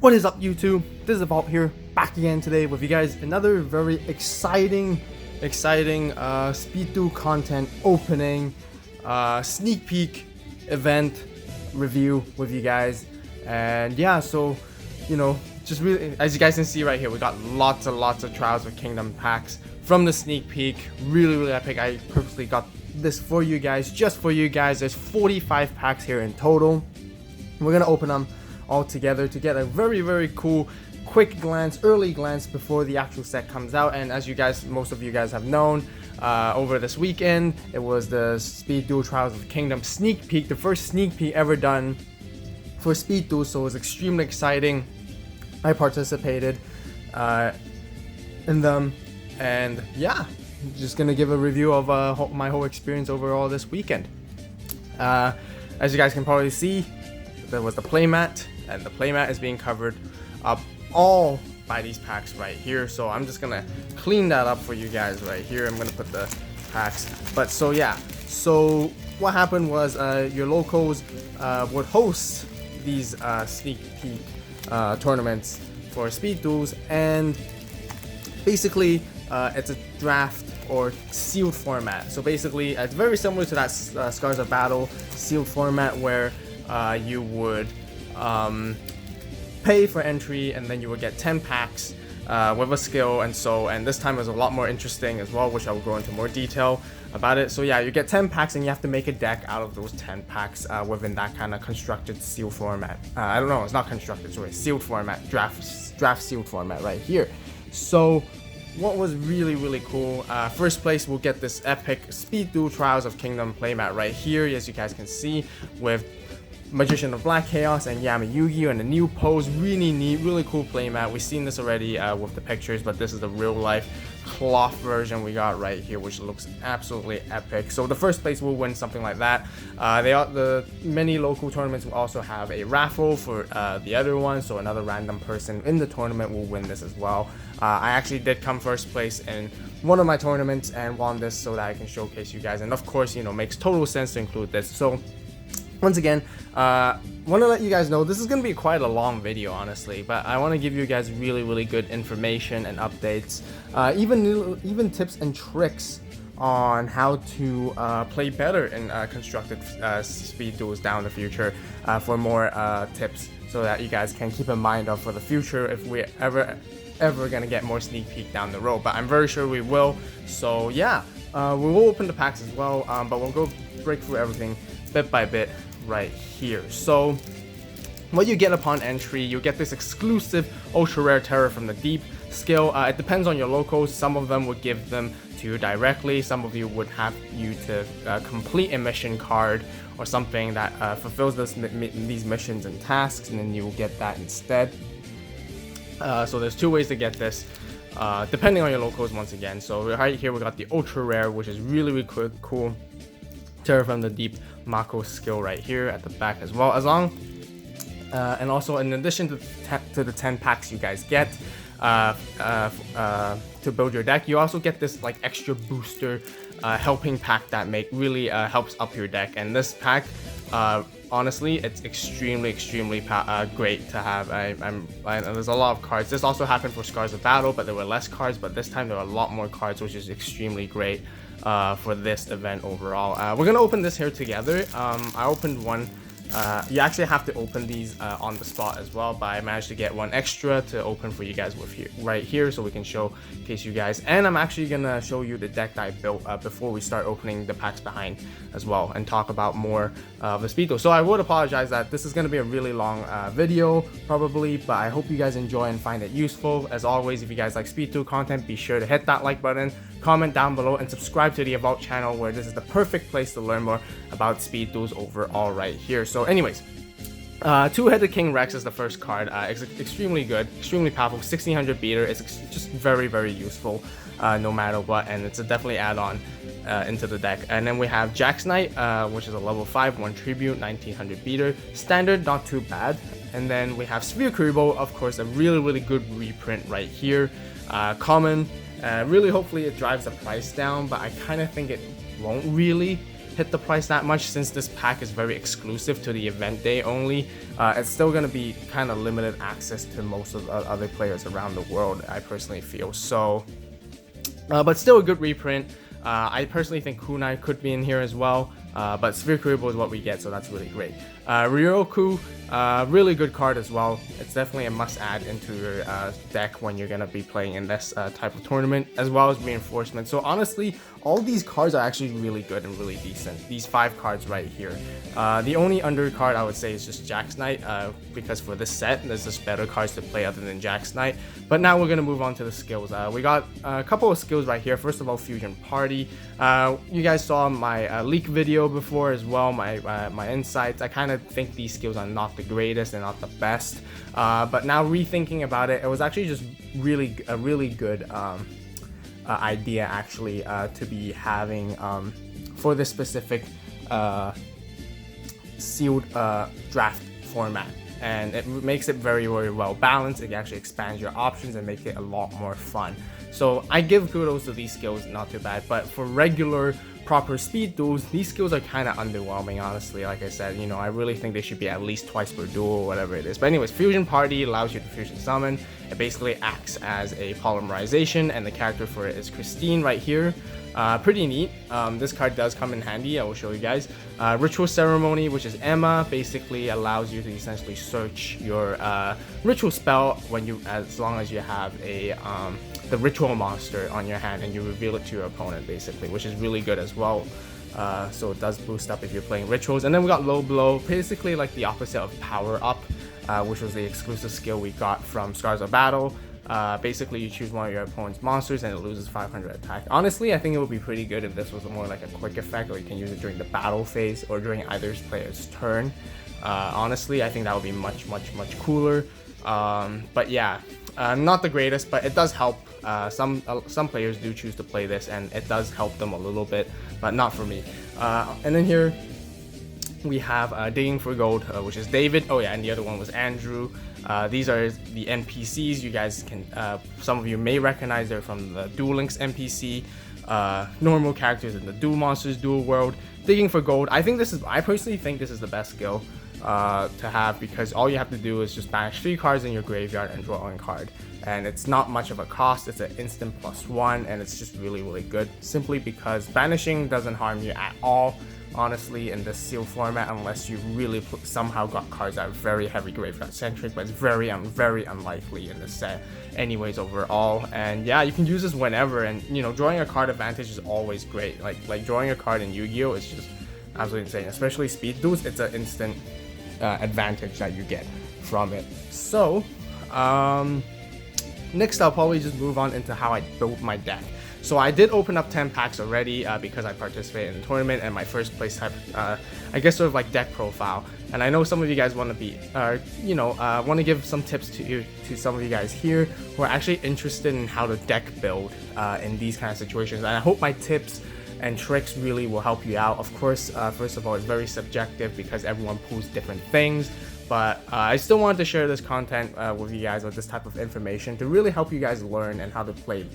What is up, YouTube? This is AVAULT here, back again today with you guys. Another very exciting Speed Duel content opening, sneak peek event review with you guys. And yeah, so just really, as you guys can see right here, we got lots of Trials of Kingdom packs from the sneak peek. Really epic. I purposely got this for you guys, just for you guys. There's 45 packs here in total. We're gonna open them all together to get a very cool quick glance, early glance before the actual set comes out. And as you guys, most of you guys have known, over this weekend it was the Speed Duel Trials of Kingdom sneak peek, the first sneak peek ever done for Speed Duel, so it was extremely exciting. I participated in them, and yeah, just gonna give a review of my whole experience overall this weekend. As you guys can probably see, there was the playmat, and the playmat is being covered up all by these packs right here. So I'm just gonna clean that up for you guys right here. I'm gonna put the packs. But so yeah, so what happened was your locals would host these sneak peek tournaments for Speed Duels, and basically it's a draft or sealed format. So basically it's very similar to that Scars of Battle sealed format where you would pay for entry, and then you would get 10 packs with a skill, and this time was a lot more interesting as well, which I will go into more detail about it. So yeah, you get 10 packs and you have to make a deck out of those 10 packs within that kind of constructed seal format. I don't know, it's not constructed, sorry, sealed format, draft sealed format right here. So what was really cool, first place will get this epic Speed Duel Trials of Kingdom playmat right here, as you guys can see, with Magician of Black Chaos and Yami Yu-Gi-Oh and the new pose. Really neat, really cool playmat. We've seen this already with the pictures, but this is the real life cloth version we got right here, which looks absolutely epic. So the first place will win something like that. The many local tournaments will also have a raffle for the other one, so another random person in the tournament will win this as well. I actually did come first place in one of my tournaments and won this so that I can showcase you guys, and of course, makes total sense to include this. So once again, want to let you guys know this is going to be quite a long video, honestly, but I want to give you guys really good information and updates, even tips and tricks on how to play better in constructed Speed Duels down the future, for more tips so that you guys can keep in mind of for the future if we're ever gonna get more sneak peek down the road. But I'm very sure we will. So yeah, we will open the packs as well, but we'll go break through everything bit by bit right here. So what you get upon entry, you get this exclusive ultra rare Terror from the Deep skill. It depends on your locals. Some of them would give them to you directly, some of you would have you to complete a mission card or something that fulfills these missions and tasks, and then you will get that instead. So there's two ways to get this, depending on your locals once again. So right here we got the ultra rare, which is really cool Terror from the Deep Mako skill right here at the back as well, and also in addition to the 10 packs you guys get to build your deck, you also get this like extra booster helping pack that really helps up your deck. And this pack, honestly, it's extremely great to have. There's a lot of cards. This also happened for Scars of Battle, but there were less cards, but this time there were a lot more cards, which is extremely great for this event overall. We're gonna open this here together. I opened one. You actually have to open these on the spot as well, but I managed to get one extra to open for you guys right here, so we can showcase you guys. And I'm actually gonna show you the deck that I built before we start opening the packs behind as well, and talk about more of the Speed Duel. So I would apologize that this is gonna be a really long video probably, but I hope you guys enjoy and find it useful. As always, if you guys like Speed Duel content, be sure to hit that like button, comment down below, and subscribe to the AVAULT channel, where this is the perfect place to learn more about Speed Duels overall right here. So anyways, Two-Headed King Rex is the first card. It's extremely good, extremely powerful, 1600 beater. It's just very useful no matter what, and it's a definitely add-on into the deck. And then we have Jax Knight, which is a level 5, 1 tribute, 1900 beater. Standard, not too bad. And then we have Sphere Kuriboh, of course, a really good reprint right here. Common, really hopefully it drives the price down, but I kind of think it won't really. hit the price that much, since this pack is very exclusive to the event day only. It's still going to be kind of limited access to most of the other players around the world, I personally feel. So, but still a good reprint. I personally think Kunai could be in here as well, but Sphere Kuriboh is what we get, so that's really great. Ryoku, really good card as well. It's definitely a must-add into your deck when you're going to be playing in this type of tournament, as well as Reinforcement. So honestly, all these cards are actually really good and really decent. These 5 cards right here. The only undercard I would say is just Jack's Knight, because for this set, there's just better cards to play other than Jack's Knight. But now we're going to move on to the skills. We got a couple of skills right here. First of all, Fusion Party. You guys saw my leak video before as well, my insights. I kind of think these skills are not the greatest and not the best. But now rethinking about it, it was actually just a really good idea actually to be having for this specific sealed draft format, and it makes it very well balanced. It actually expands your options and make it a lot more fun. So I give kudos to these skills, not too bad. But for regular proper speed duels, these skills are kind of underwhelming, honestly. Like I said, you know, I really think they should be at least twice per duel or whatever it is. But anyways, Fusion Party allows you to fusion summon. It basically acts as a polymerization, and the character for it is Christine right here. Pretty neat. This card does come in handy. I will show you guys. Ritual Ceremony, which is Emma, basically allows you to essentially search your ritual spell when as long as you have a the ritual monster on your hand, and you reveal it to your opponent, basically, which is really good as well. So it does boost up if you're playing rituals. And then we got Low Blow, basically like the opposite of Power Up, which was the exclusive skill we got from Scars of Battle. Basically, you choose one of your opponent's monsters and it loses 500 attack. Honestly, I think it would be pretty good if this was more like a quick effect, or you can use it during the battle phase or during either player's turn. Honestly, I think that would be much cooler. But yeah, not the greatest, but it does help. Some players do choose to play this, and it does help them a little bit, but not for me. And then here we have Digging for Gold, which is David. Oh yeah, and the other one was Andrew. These are the NPCs. You guys can, some of you may recognize, they're from the Duel Links NPC. Normal characters in the Duel Monsters Duel world. Digging for Gold. I personally think this is the best skill to have, because all you have to do is just banish 3 cards in your graveyard and draw 1 card. And it's not much of a cost. It's an instant +1, and it's just really good, simply because banishing doesn't harm you at all, honestly, in this seal format, unless you really somehow got cards that are very heavy graveyard centric, but it's very unlikely in this set anyways overall. And yeah, you can use this whenever, and you know, drawing a card advantage is always great. Like drawing a card in Yu-Gi-Oh is just absolutely insane, especially speed duels. It's an instant advantage that you get from it. So next I'll probably just move on into how I built my deck. So I did open up 10 packs already because I participated in the tournament, and my first place type, I guess, sort of like deck profile. And I know some of you guys want to be, want to give some tips to some of you guys here who are actually interested in how to deck build in these kind of situations. And I hope my tips and tricks really will help you out. Of course, first of all, it's very subjective because everyone pulls different things. But I still wanted to share this content with you guys, with this type of information, to really help you guys learn and how to play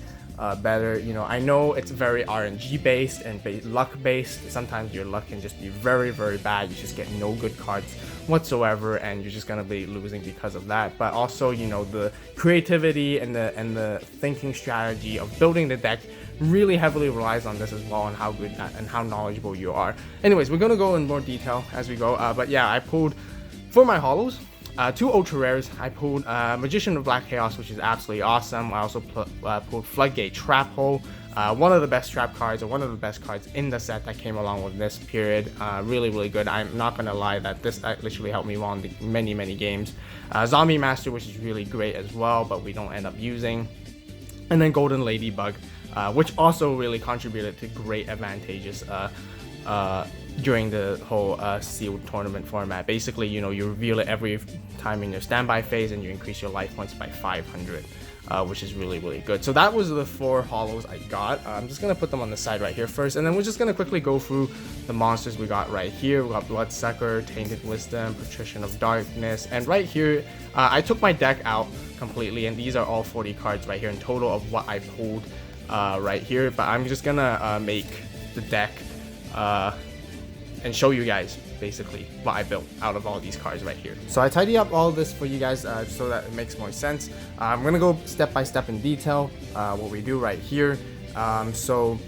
better. You know, I know it's very RNG based and luck based. Sometimes your luck can just be very bad. You just get no good cards whatsoever, and you're just gonna be losing because of that. But also, you know, the creativity and the thinking strategy of building the deck really heavily relies on this as well, and how good and how knowledgeable you are. Anyways, we're gonna go in more detail as we go. But yeah, I pulled, for my holos, 2 ultra rares. I pulled Magician of Black Chaos, which is absolutely awesome. I also pulled Floodgate Trap Hole, one of the best trap cards, or one of the best cards in the set that came along with this period. Really good. I'm not gonna lie that this literally helped me win many games. Zombie Master, which is really great as well, but we don't end up using. And then Golden Ladybug, which also really contributed to great advantages during the whole sealed tournament format. Basically, you know, you reveal it every time in your standby phase, and you increase your life points by 500, which is really good. So that was the 4 holos I got. I'm just gonna put them on the side right here first, and then we're just gonna quickly go through the monsters we got right here. We got Bloodsucker, Tainted Wisdom, Patrician of Darkness, and right here I took my deck out completely, and these are all 40 cards right here in total of what I pulled right here. But I'm just gonna make the deck and show you guys basically what I built out of all these cards right here. So I tidy up all this for you guys so that it makes more sense. I'm gonna go step by step in detail what we do right here. So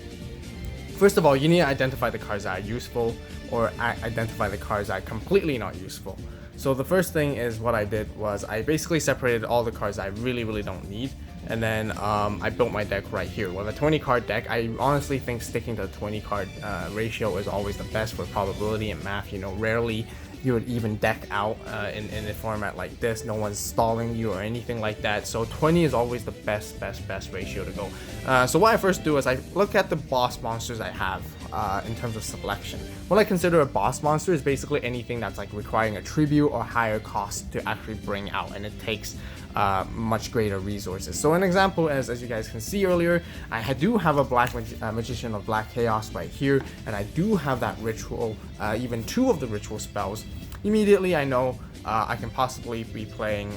first of all, you need to identify the cards that are useful, or identify the cards that are completely not useful. So the first thing is what I did was I basically separated all the cards I really don't need, and then I built my deck right here. With a 20 card deck, I honestly think sticking to the 20 card ratio is always the best for probability and math. You know, rarely you would even deck out in a format like this. No one's stalling you or anything like that. So 20 is always the best ratio to go. So what I first do is I look at the boss monsters I have in terms of selection. What I consider a boss monster is basically anything that's like requiring a tribute or higher cost to actually bring out, and it takes much greater resources. So an example is, as you guys can see earlier, I do have a black magician of black chaos right here, and I do have that ritual, even 2 of the ritual spells. Immediately I know I can possibly be playing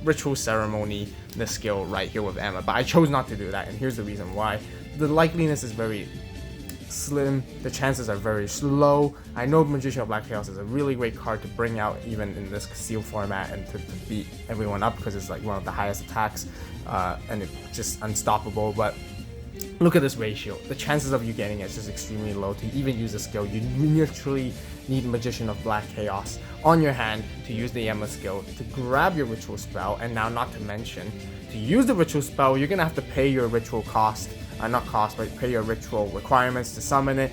ritual ceremony, this skill right here with Emma, but I chose not to do that, and here's the reason why. The likeliness is very slim, the chances are very slow. I know Magician of Black Chaos is a really great card to bring out even in this sealed format and to beat everyone up, because it's like one of the highest attacks and it's just unstoppable. But look at this ratio. The chances of you getting it is just extremely low. To even use the skill, you literally need Magician of Black Chaos on your hand to use the Emma skill to grab your ritual spell, and now not to mention, to use the ritual spell, you're gonna have to pay your ritual cost. Not cost, but pay your ritual requirements to summon it.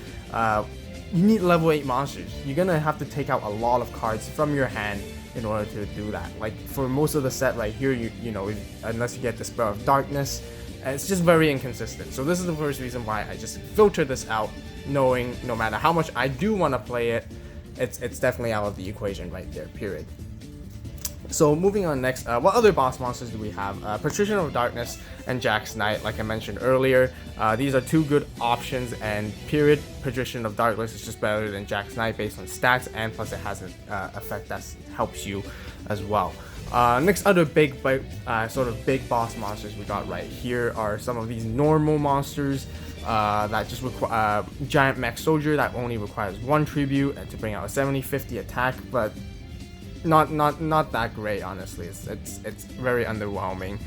You need level 8 monsters. You're gonna have to take out a lot of cards from your hand in order to do that. Like for most of the set right here, you know, unless you get the Spell of Darkness, it's just very inconsistent. So this is the first reason why I just filter this out, knowing no matter how much I do want to play it, it's definitely out of the equation right there, period. So moving on next, what other boss monsters do we have? Patrician of Darkness and Jack's Knight, like I mentioned earlier. These are 2 good options, and period. Patrician of Darkness is just better than Jack's Knight based on stats, and plus it has an effect that helps you as well. Next other big sort of big boss monsters we got right here are some of these normal monsters that just require Giant Mech Soldier that only requires 1 tribute and to bring out a 70-50 attack, but not that great, honestly. It's very underwhelming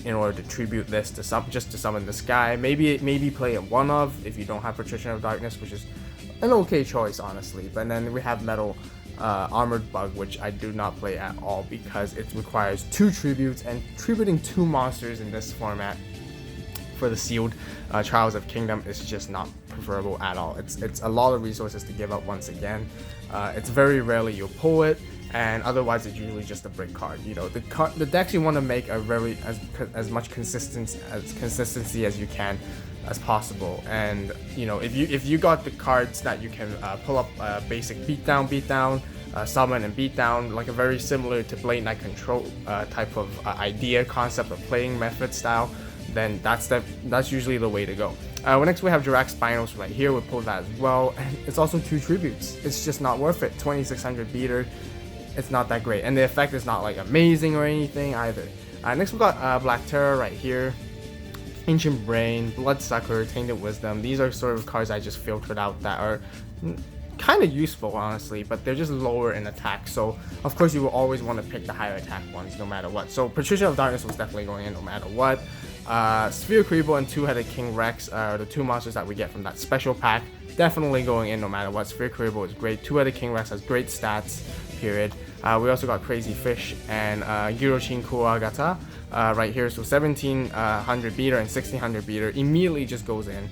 in order to tribute this to just to summon this guy. Maybe play a 1-of if you don't have Patrician of Darkness, which is an okay choice, honestly. But then we have Metal Armored Bug, which I do not play at all because it requires 2 tributes, and tributing 2 monsters in this format for the sealed Trials of Kingdom is just not preferable at all. It's a lot of resources to give up once again. It's very rarely you'll pull it, and otherwise it's usually just a brick card. You know, the decks you want to make are very as much consistency as you can as possible. And you know, if you got the cards that you can pull up basic beatdown, summon and beatdown, like a very similar to Blade Knight Control type of idea, concept of playing method style, then that's usually the way to go. Next we have Jirac Spinos right here. We'll pull that as well, and it's also 2 tributes. It's just not worth it. 2600 beater, it's not that great, and the effect is not like amazing or anything either. Next we got Black Terror right here, Ancient Brain, Bloodsucker, Tainted Wisdom. These are sort of cards I just filtered out that are kind of useful, honestly, but they're just lower in attack. So of course you will always want to pick the higher attack ones no matter what. So Patrician of Darkness was definitely going in no matter what. Sphere Creeble and 2-headed King Rex are the 2 monsters that we get from that special pack. Definitely going in no matter what. Sphere Creeble is great. 2-headed King Rex has great stats, period. We also got Crazy Fish and Giroshin Kuwagata right here. So 1700 beater and 1600 beater immediately just goes in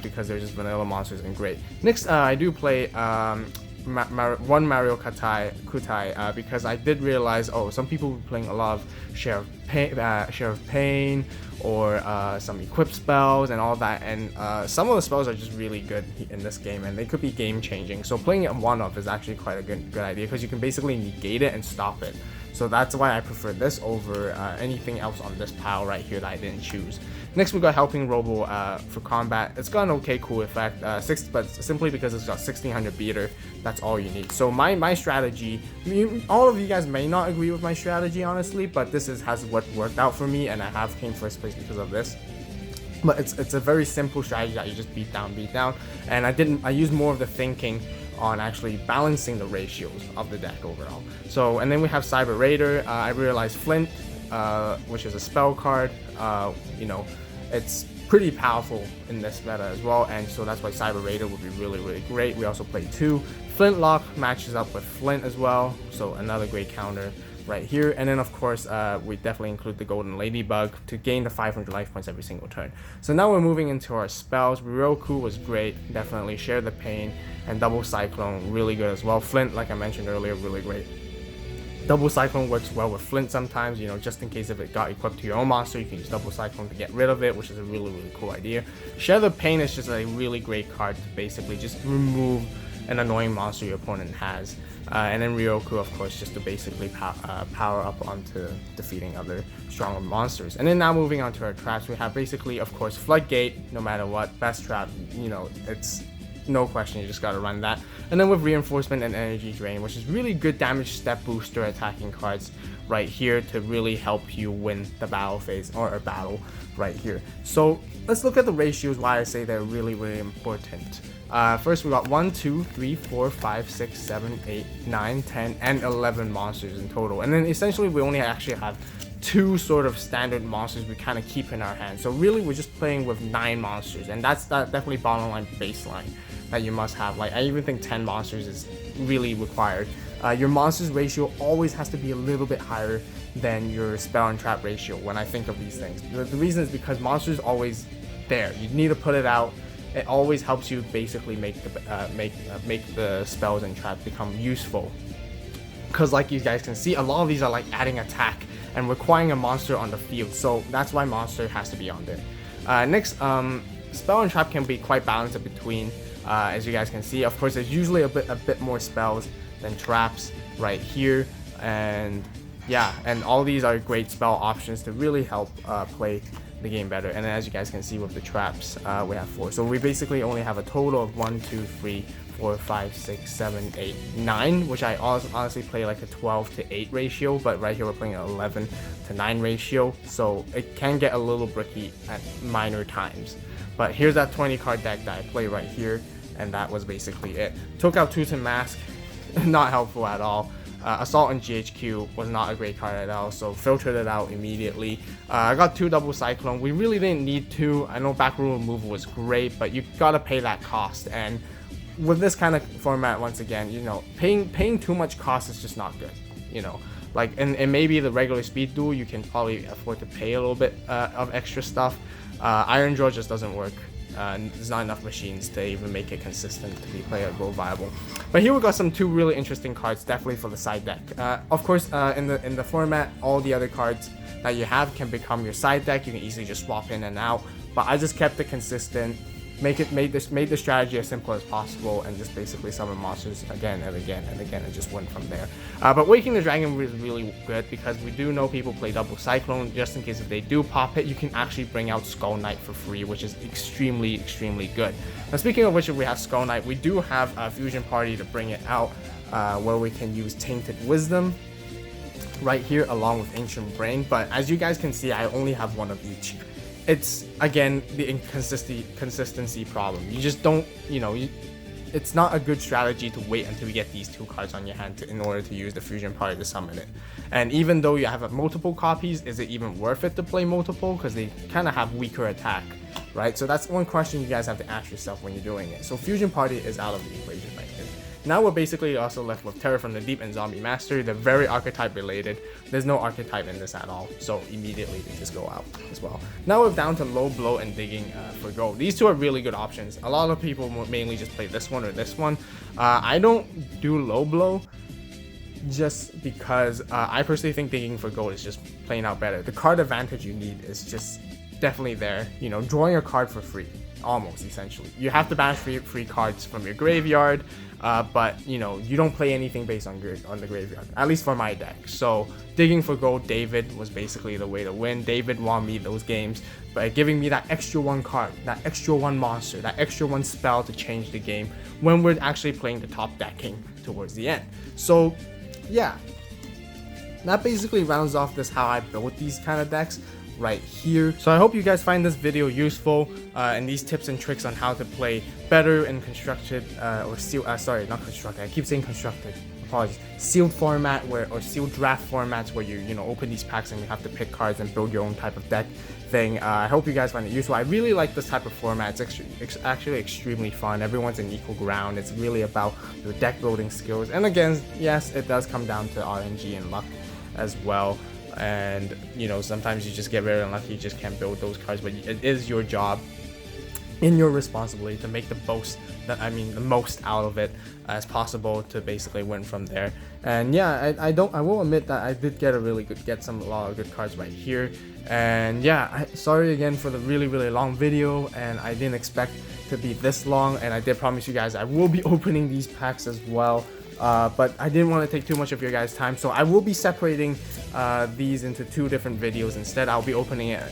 because they're just vanilla monsters and great. Next, I do play one Mario Kutai because I did realize, some people were playing a lot of Share of Pain or some equip spells and all that, and some of the spells are just really good in this game, and they could be game changing. So playing it 1-of is actually quite a good idea, because you can basically negate it and stop it. So that's why I prefer this over anything else on this pile right here that I didn't choose. Next we got Helping Robo for combat. It's got an okay cool effect, but simply because it's got 1600 beater, that's all you need. So my strategy, all of you guys may not agree with my strategy honestly, but this has what worked out for me, and I have came first place because of this. but it's a very simple strategy that you just beat down, and I used more of the thinking on actually balancing the ratios of the deck overall. So, and then we have Cyber Raider. I realized Flint, which is a spell card, you know, it's pretty powerful in this meta as well, and so that's why Cyber Raider would be really great. We also play 2. Flintlock matches up with Flint as well, so another great counter right here. And then of course we definitely include the Golden Ladybug to gain the 500 life points every single turn. So now we're moving into our spells. Ryoku was great, definitely. Share the Pain and Double Cyclone, really good as well. Flint, like I mentioned earlier, really great. Double Cyclone works well with Flint sometimes, you know, just in case if it got equipped to your own monster, you can use Double Cyclone to get rid of it, which is a really cool idea. Share the Pain is just a really great card to basically just remove an annoying monster your opponent has. And then Ryoku, of course, just to basically power up onto defeating other stronger monsters. And then now moving on to our traps, we have basically, of course, Floodgate, no matter what, best trap, you know, it's no question, you just gotta run that. And then with Reinforcement and Energy Drain, which is really good damage step booster attacking cards right here to really help you win the battle phase, or a battle right here. So let's look at the ratios, why I say they're really important. First we got 1, 2, 3, 4, 5, 6, 7, 8, 9, 10, and 11 monsters in total. And then essentially we only actually have 2 sort of standard monsters we kind of keep in our hands. So really we're just playing with 9 monsters, and that's definitely bottom line baseline that you must have. Like, I even think 10 monsters is really required. Your monsters ratio always has to be a little bit higher than your spell and trap ratio when I think of these things. The reason is because monsters always there. You need to put it out. It always helps you basically make the spells and traps become useful. Because like you guys can see, a lot of these are like adding attack and requiring a monster on the field. So that's why monster has to be on there. Next, spell and trap can be quite balanced in between. As you guys can see, of course, there's usually a bit more spells than traps right here, and yeah, and all these are great spell options to really help play the game better. And then as you guys can see with the traps, we have 4. So we basically only have a total of 1, 2, 3, 4, 5, 6, 7, 8, 9, which I honestly play like a 12 to 8 ratio, but right here we're playing an 11 to 9 ratio, so it can get a little bricky at minor times. But here's that 20 card deck that I play right here, and that was basically it. Took out Tooth and Mask, not helpful at all. Assault on GHQ was not a great card at all, so filtered it out immediately. I got 2 Double Cyclone. We really didn't need to. I know back row removal was great, but you gotta pay that cost. And with this kind of format, once again, you know, paying too much cost is just not good. You know, like, and maybe the regular speed duel, you can probably afford to pay a little bit of extra stuff. Iron Draw just doesn't work. There's not enough machines to even make it consistent to be playable, viable. But here we got some 2 really interesting cards, definitely for the side deck. Of course, in the format, all the other cards that you have can become your side deck. You can easily just swap in and out. But I just kept it consistent, made the strategy as simple as possible, and just basically summon monsters again and again and again, and just went from there. But Waking the Dragon was really good because we do know people play Double Cyclone. Just in case if they do pop it, you can actually bring out Skull Knight for free, which is extremely good. Now speaking of which, if we have Skull Knight, we do have a Fusion Party to bring it out, where we can use Tainted Wisdom right here along with Ancient Brain. But as you guys can see, I only have 1 of each. It's, again, the consistency problem. You just don't, you know, it's not a good strategy to wait until you get these 2 cards on your hand in order to use the Fusion Party to summon it. And even though you have multiple copies, is it even worth it to play multiple? Because they kind of have weaker attack, right? So that's one question you guys have to ask yourself when you're doing it. So Fusion Party is out of the equation right here. Now we're basically also left with Terror from the Deep and Zombie Master. They're very archetype related. There's no archetype in this at all, so immediately they just go out as well. Now we're down to Low Blow and Digging for Gold. These 2 are really good options. A lot of people mainly just play this one or this one. I don't do Low Blow just because I personally think Digging for Gold is just playing out better. The card advantage you need is just definitely there. You know, drawing a card for free, almost, essentially. You have to banish free cards from your graveyard, but you know, you don't play anything based on the graveyard, at least for my deck. So Digging for Gold David was basically the way to win. David won me those games by giving me that extra 1 card, that extra 1 monster, that extra 1 spell to change the game when we're actually playing the top decking towards the end. So yeah, that basically rounds off this how I built these kind of decks. right here. So I hope you guys find this video useful, and these tips and tricks on how to play better in constructed or sealed, sorry, not constructed, I keep saying constructed, apologies, sealed format or sealed draft formats where you know, open these packs and you have to pick cards and build your own type of deck thing. I hope you guys find it useful. I really like this type of format. It's actually extremely fun. Everyone's in equal ground. It's really about your deck building skills, and again, yes, it does come down to RNG and luck as well. And you know, sometimes you just get very unlucky, you just can't build those cards, but it is your job and your responsibility to make the most out of it as possible to basically win from there. And yeah, I will admit that I did get a lot of good cards right here. And yeah, sorry again for the really long video, and I didn't expect to be this long, and I did promise you guys I will be opening these packs as well. But I didn't want to take too much of your guys' time, so I will be separating these into 2 different videos. Instead, I'll be opening it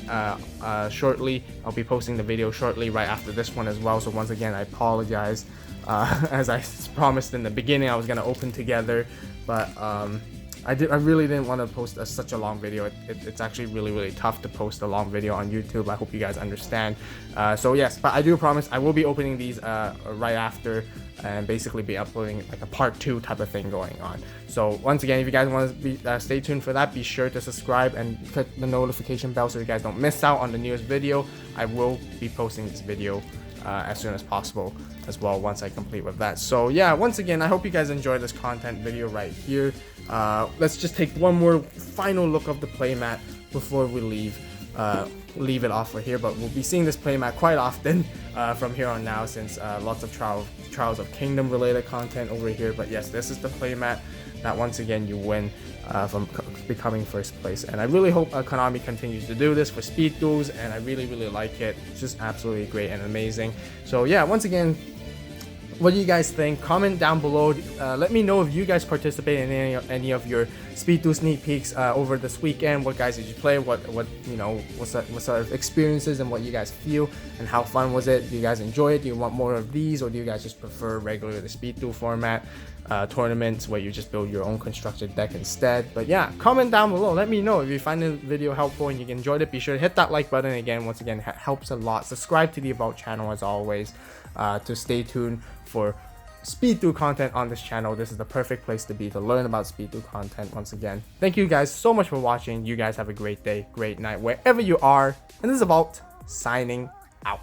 shortly. I'll be posting the video shortly right after this one as well. So once again, I apologize. As I promised in the beginning, I was gonna open together, but I really didn't want to post such a long video. It's actually really tough to post a long video on YouTube. I hope you guys understand. So yes, but I do promise I will be opening these right after, and basically be uploading like a part 2 type of thing going on. So once again, if you guys want to be stay tuned for that, be sure to subscribe and click the notification bell so you guys don't miss out on the newest video. I will be posting this video as soon as possible as well once I complete with that. So yeah, once again, I hope you guys enjoyed this content video right here. Let's just take one more final look of the playmat before we leave it off for here. But we'll be seeing this playmat quite often from here on now, since lots of Trials of Kingdom related content over here. But yes, this is the playmat that once again you win from becoming first place. And I really hope Konami continues to do this for speed duels, and I really like it. It's just absolutely great and amazing. So yeah, once again, what do you guys think? Comment down below. Let me know if you guys participate in any of your speed duel sneak peeks over this weekend. What guys did you play? What sort of experiences and what you guys feel, and how fun was it? Do you guys enjoy it? Do you want more of these, or do you guys just prefer regular the speed duel format tournaments where you just build your own constructed deck instead? But yeah, comment down below. Let me know if you find the video helpful and you enjoyed it. Be sure to hit that like button again. Once again, helps a lot. Subscribe to the AVAULT channel as always to stay tuned for speed duel content on this channel. This is the perfect place to be to learn about speed duel content. Once again, thank you guys so much for watching. You guys have a great day, great night, wherever you are. And this is AVAULT signing out.